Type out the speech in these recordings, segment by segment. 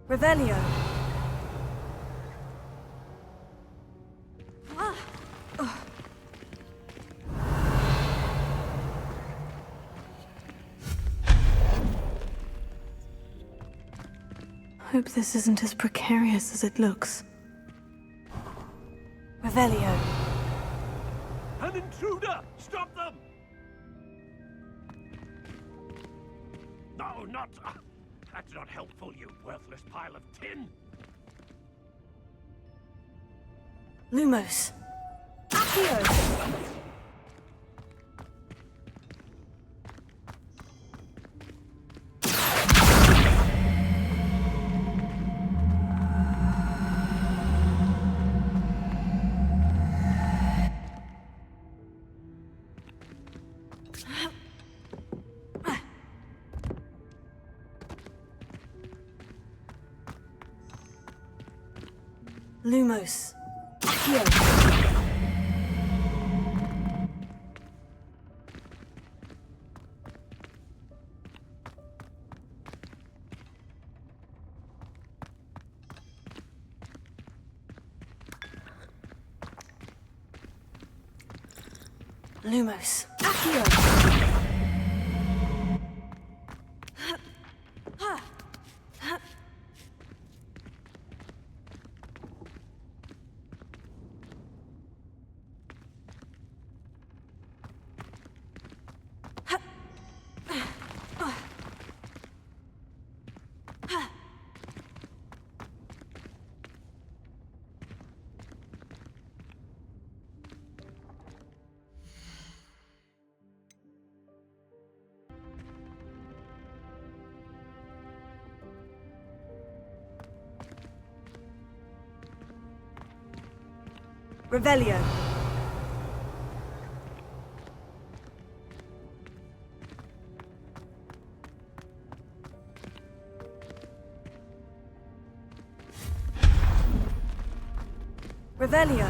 Revelio. Hope this isn't as precarious as it looks. Revelio. An intruder! Stop them! No, not... that's not helpful, you worthless pile of tin! Lumos. Accio. Lumos. Accio. Lumos. Accio. Revelio. Revelio.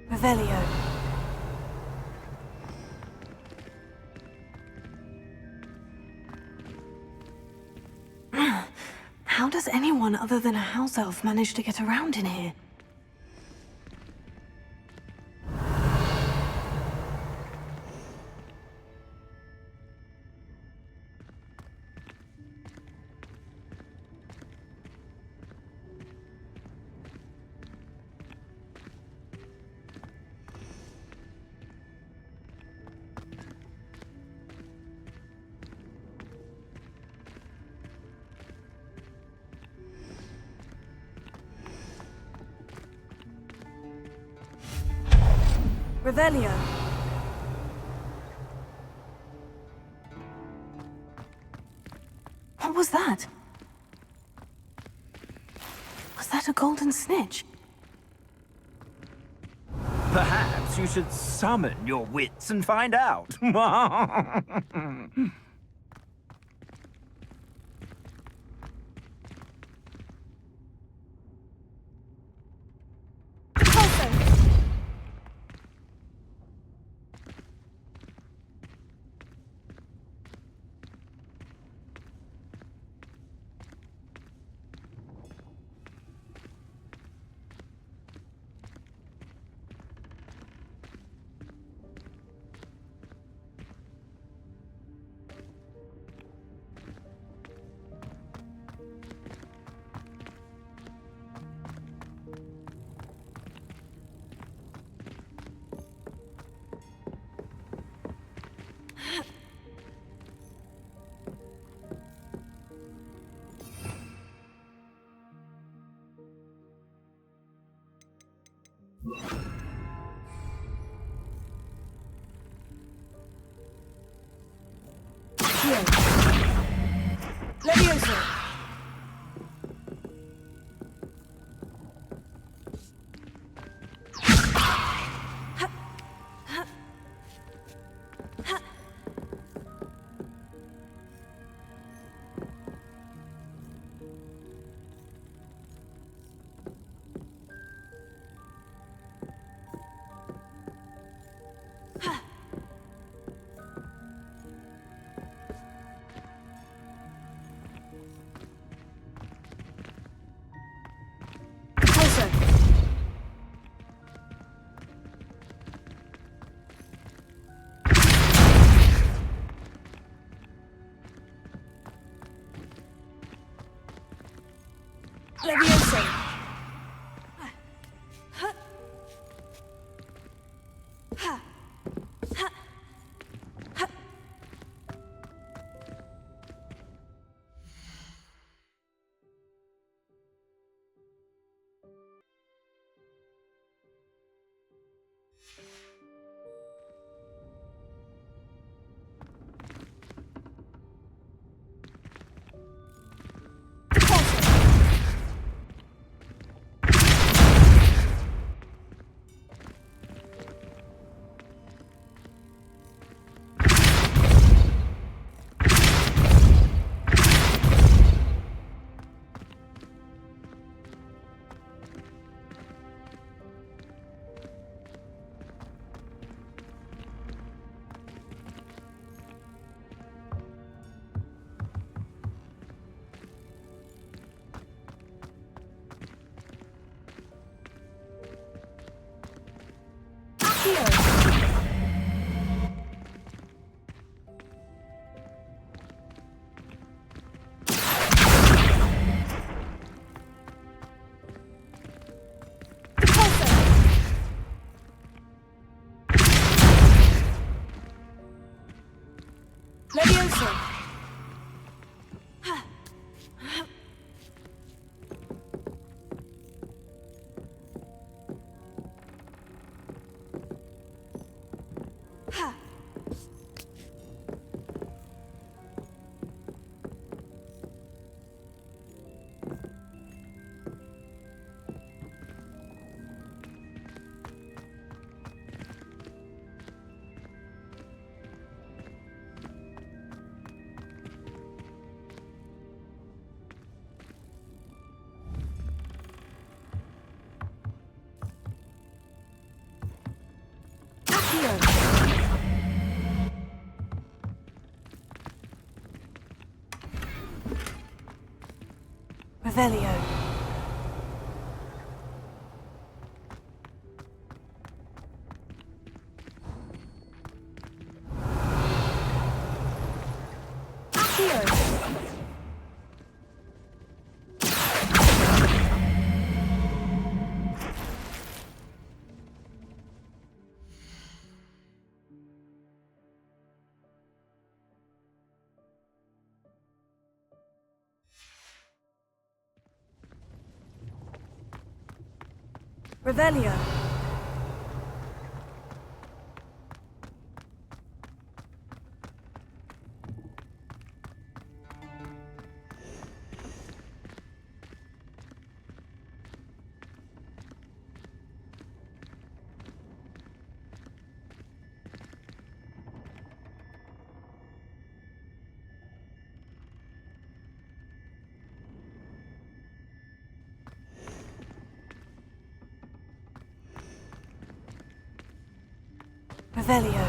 Revelio. How does anyone other than a house elf manage to get around in here? Revelio. What was that? Was that a golden snitch? Perhaps you should summon your wits and find out. Levioso! Closer! Levioso! Levioso! Revelio. Revelio. Revelio.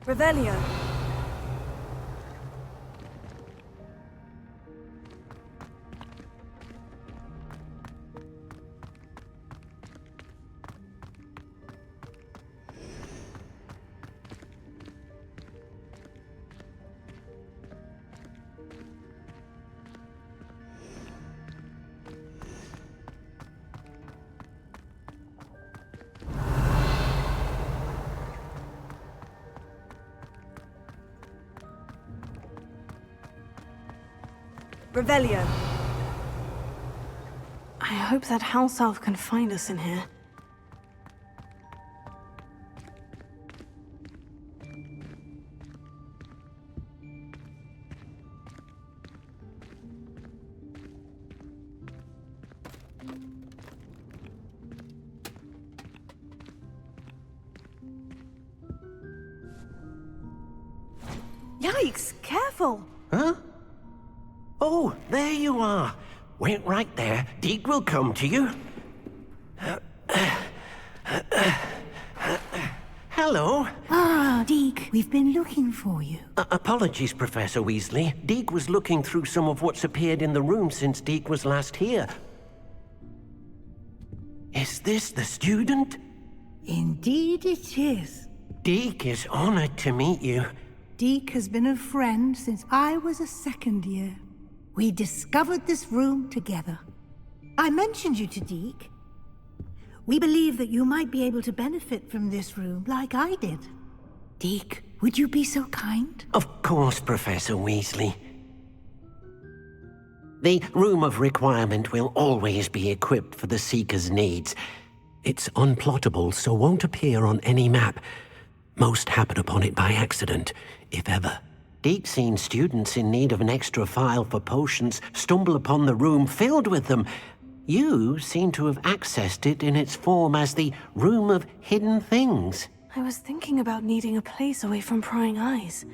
Revelio. Revelio. I hope that house elf can find us in here. Yikes! Careful! Huh? Oh, there you are. Wait right there. Deke will come to you. Hello. Ah, Deke, we've been looking for you. Apologies, Professor Weasley. Deke was looking through some of what's appeared in the room since Deke was last here. Is this the student? Indeed it is. Deke is honored to meet you. Deke has been a friend since I was a second year. We discovered this room together. I mentioned you to Deke. We believe that you might be able to benefit from this room like I did. Deke, would you be so kind? Of course, Professor Weasley. The Room of Requirement will always be equipped for the Seeker's needs. It's unplottable, so won't appear on any map. Most happen upon it by accident, if ever. Deke's seen students in need of an extra file for potions stumble upon the room filled with them. You seem to have accessed it in its form as the Room of Hidden Things. I was thinking about needing a place away from prying eyes.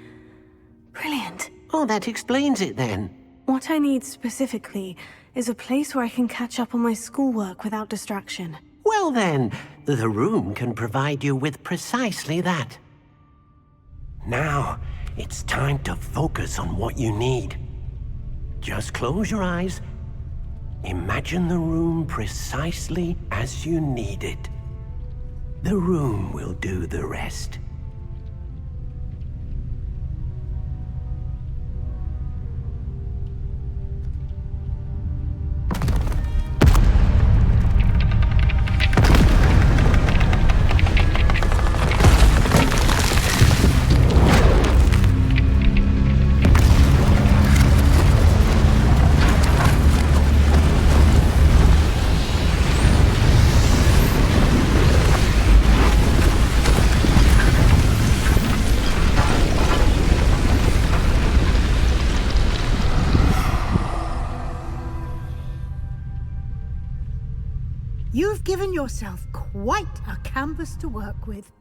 Brilliant. Oh, that explains it then. What I need specifically is a place where I can catch up on my schoolwork without distraction. Well then, the room can provide you with precisely that. Now, it's time to focus on what you need. Just close your eyes. Imagine the room precisely as you need it. The room will do the rest. You've given yourself quite a canvas to work with.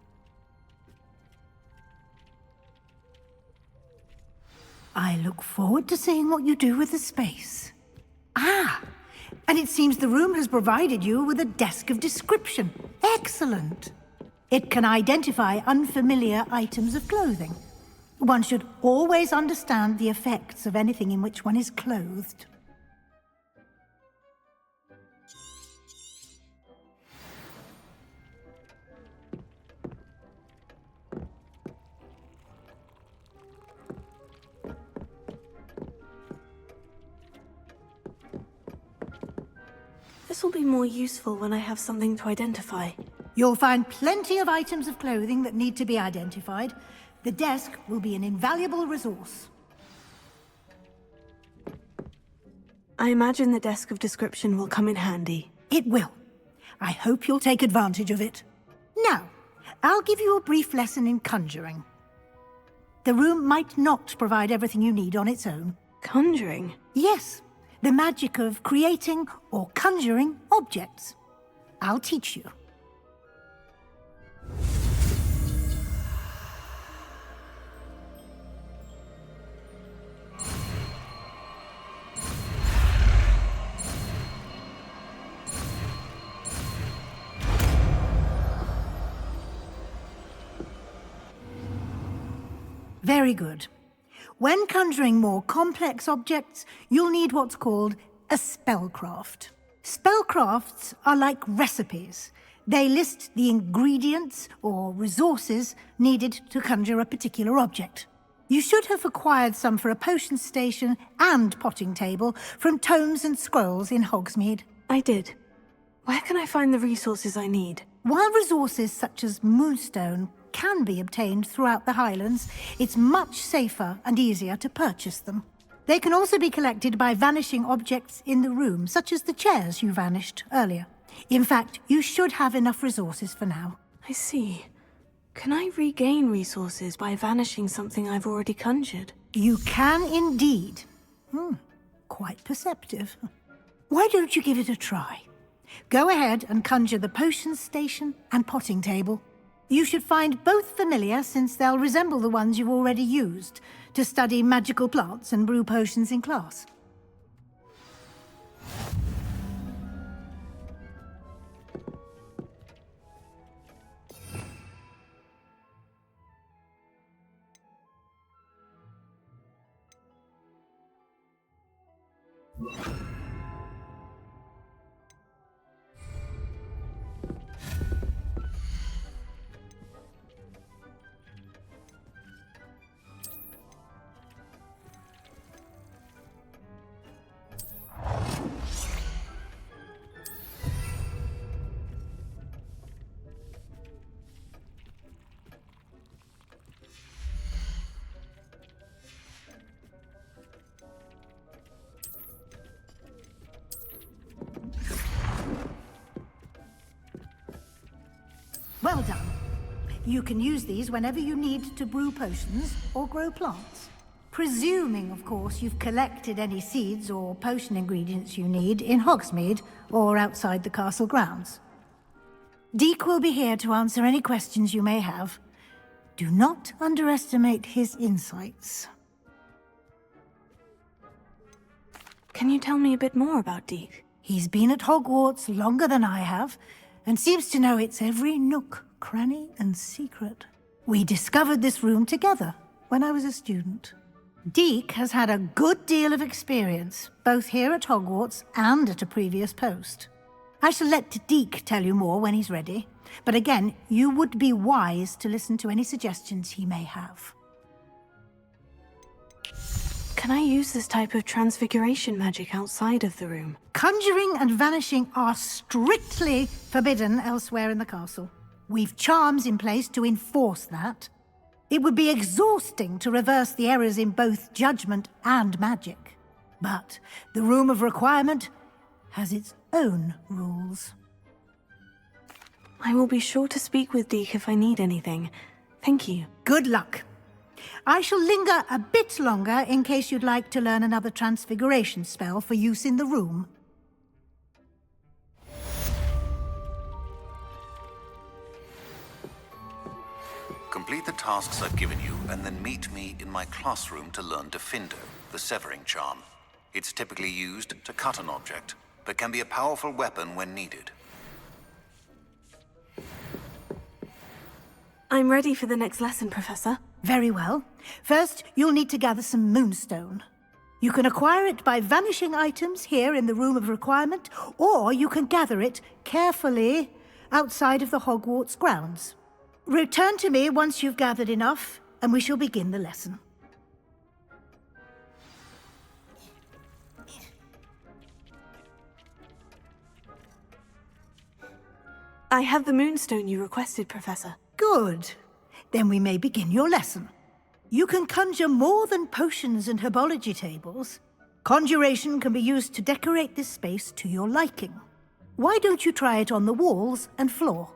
I look forward to seeing what you do with the space. Ah, and it seems the room has provided you with a desk of description. Excellent. It can identify unfamiliar items of clothing. One should always understand the effects of anything in which one is clothed. This will be more useful when I have something to identify. You'll find plenty of items of clothing that need to be identified. The desk will be an invaluable resource. I imagine the desk of description will come in handy. It will. I hope you'll take advantage of it. Now, I'll give you a brief lesson in conjuring. The room might not provide everything you need on its own. Conjuring? Yes, the magic of creating or conjuring objects. I'll teach you. Very good. When conjuring more complex objects, you'll need what's called a spellcraft. Spellcrafts are like recipes. They list the ingredients or resources needed to conjure a particular object. You should have acquired some for a potion station and potting table from tomes and scrolls in Hogsmeade. I did. Where can I find the resources I need? While resources such as moonstone can be obtained throughout the Highlands, it's much safer and easier to purchase them. They can also be collected by vanishing objects in the room, such as the chairs you vanished earlier. In fact, you should have enough resources for now. I see. Can I regain resources by vanishing something I've already conjured? You can indeed. Quite perceptive. Why don't you give it a try? Go ahead and conjure the potions station and potting table. You should find both familiar, since they'll resemble the ones you've already used to study magical plants and brew potions in class. Well done. You can use these whenever you need to brew potions or grow plants. Presuming, of course, you've collected any seeds or potion ingredients you need in Hogsmeade or outside the castle grounds. Deek will be here to answer any questions you may have. Do not underestimate his insights. Can you tell me a bit more about Deek? He's been at Hogwarts longer than I have, and seems to know its every nook, cranny, and secret. We discovered this room together when I was a student. Deek has had a good deal of experience, both here at Hogwarts and at a previous post. I shall let Deek tell you more when he's ready, but again, you would be wise to listen to any suggestions he may have. Can I use this type of transfiguration magic outside of the room? Conjuring and vanishing are strictly forbidden elsewhere in the castle. We've charms in place to enforce that. It would be exhausting to reverse the errors in both judgment and magic. But the Room of Requirement has its own rules. I will be sure to speak with Deek if I need anything. Thank you. Good luck. I shall linger a bit longer in case you'd like to learn another transfiguration spell for use in the room. Complete the tasks I've given you, and then meet me in my classroom to learn Defindo, the severing charm. It's typically used to cut an object, but can be a powerful weapon when needed. I'm ready for the next lesson, Professor. Very well. First, you'll need to gather some moonstone. You can acquire it by vanishing items here in the Room of Requirement, or you can gather it carefully outside of the Hogwarts grounds. Return to me once you've gathered enough, and we shall begin the lesson. I have the moonstone you requested, Professor. Good. Then we may begin your lesson. You can conjure more than potions and herbology tables. Conjuration can be used to decorate this space to your liking. Why don't you try it on the walls and floor?